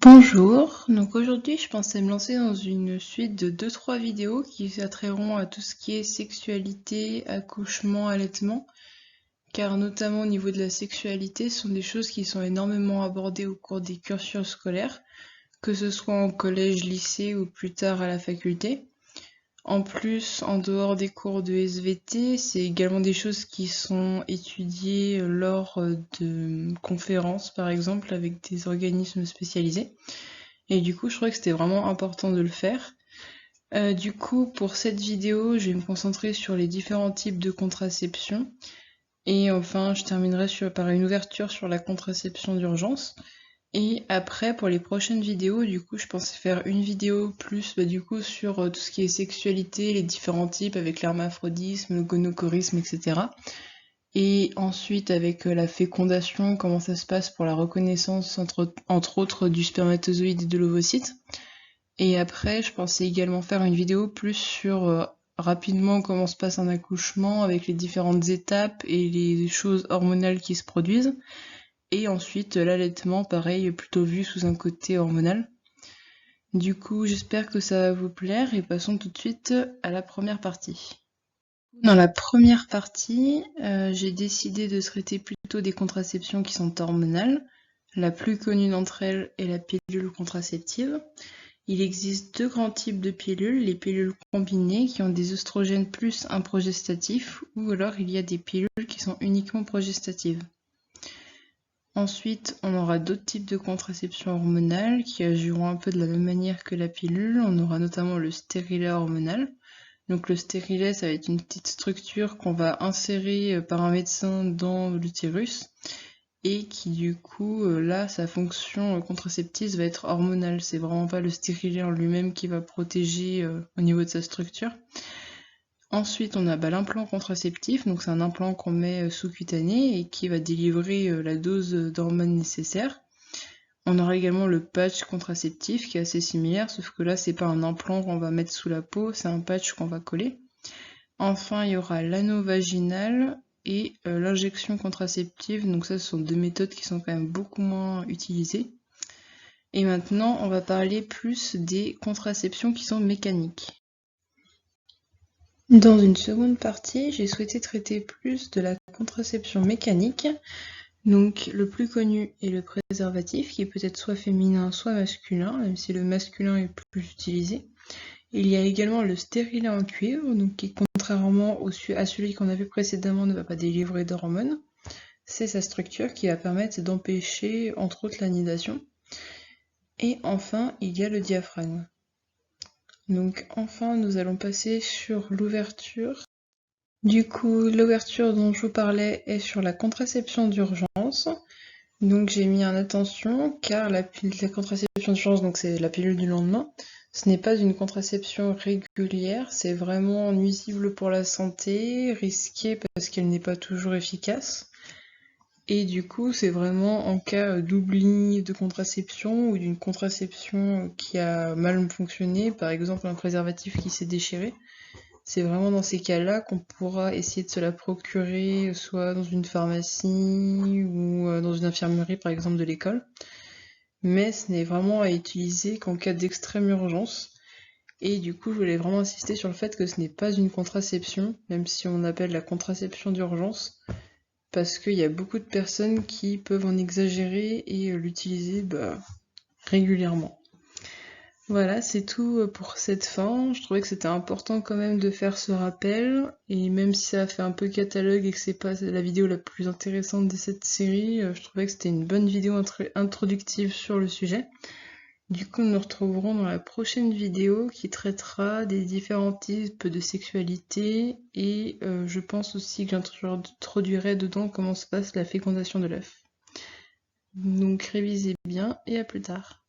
Bonjour, donc aujourd'hui je pensais me lancer dans une suite de 2-3 vidéos qui s'attrairont à tout ce qui est sexualité, accouchement, allaitement, car notamment au niveau de la sexualité, ce sont des choses qui sont énormément abordées au cours des cursus scolaires, que ce soit en collège, lycée ou plus tard à la faculté. En plus, en dehors des cours de SVT, c'est également des choses qui sont étudiées lors de conférences, par exemple, avec des organismes spécialisés. Et du coup, je trouvais que c'était vraiment important de le faire. Du coup, pour cette vidéo, je vais me concentrer sur les différents types de contraception. Et enfin, je terminerai par une ouverture sur la contraception d'urgence. Et après, pour les prochaines vidéos, du coup, je pensais faire une vidéo plus du coup sur tout ce qui est sexualité, les différents types avec l'hermaphrodisme, le gonochorisme, etc. Et ensuite avec la fécondation, comment ça se passe pour la reconnaissance entre autres du spermatozoïde et de l'ovocyte. Et après, je pensais également faire une vidéo plus sur rapidement comment se passe un accouchement avec les différentes étapes et les choses hormonales qui se produisent. Et ensuite, l'allaitement, pareil, plutôt vu sous un côté hormonal. Du coup, j'espère que ça va vous plaire et passons tout de suite à la première partie. Dans la première partie, j'ai décidé de traiter plutôt des contraceptions qui sont hormonales. La plus connue d'entre elles est la pilule contraceptive. Il existe deux grands types de pilules, les pilules combinées qui ont des œstrogènes plus un progestatif, ou alors il y a des pilules qui sont uniquement progestatives. Ensuite, on aura d'autres types de contraception hormonale qui agiront un peu de la même manière que la pilule. On aura notamment le stérilet hormonal. Donc le stérilet, ça va être une petite structure qu'on va insérer par un médecin dans l'utérus et qui du coup, là, sa fonction contraceptive va être hormonale. C'est vraiment pas le stérilet en lui-même qui va protéger au niveau de sa structure. Ensuite, on a l'implant contraceptif, donc c'est un implant qu'on met sous-cutané et qui va délivrer la dose d'hormones nécessaire. On aura également le patch contraceptif qui est assez similaire, sauf que là, c'est pas un implant qu'on va mettre sous la peau, c'est un patch qu'on va coller. Enfin, il y aura l'anneau vaginal et l'injection contraceptive, donc ça, ce sont deux méthodes qui sont quand même beaucoup moins utilisées. Et maintenant, on va parler plus des contraceptions qui sont mécaniques. Dans une seconde partie, j'ai souhaité traiter plus de la contraception mécanique. Donc le plus connu est le préservatif, qui peut être soit féminin, soit masculin, même si le masculin est plus utilisé. Il y a également le stérilet en cuivre, donc qui contrairement à celui qu'on a vu précédemment ne va pas délivrer d'hormones. C'est sa structure qui va permettre d'empêcher entre autres l'anidation. Et enfin, il y a le diaphragme. Donc enfin, nous allons passer sur l'ouverture. Du coup, l'ouverture dont je vous parlais est sur la contraception d'urgence. Donc j'ai mis en attention car la contraception d'urgence, donc c'est la pilule du lendemain, ce n'est pas une contraception régulière, c'est vraiment nuisible pour la santé, risqué parce qu'elle n'est pas toujours efficace. Et du coup, c'est vraiment en cas d'oubli de contraception ou d'une contraception qui a mal fonctionné, par exemple un préservatif qui s'est déchiré. C'est vraiment dans ces cas-là qu'on pourra essayer de se la procurer, soit dans une pharmacie ou dans une infirmerie par exemple de l'école. Mais ce n'est vraiment à utiliser qu'en cas d'extrême urgence. Et du coup, je voulais vraiment insister sur le fait que ce n'est pas une contraception, même si on appelle la contraception d'urgence, parce qu'il y a beaucoup de personnes qui peuvent en exagérer et l'utiliser régulièrement. Voilà, c'est tout pour cette fin. Je trouvais que c'était important quand même de faire ce rappel, et même si ça a fait un peu catalogue et que c'est pas la vidéo la plus intéressante de cette série, je trouvais que c'était une bonne vidéo introductive sur le sujet. Du coup, nous nous retrouverons dans la prochaine vidéo qui traitera des différents types de sexualité et je pense aussi que j'introduirai dedans comment se passe la fécondation de l'œuf. Donc révisez bien et à plus tard.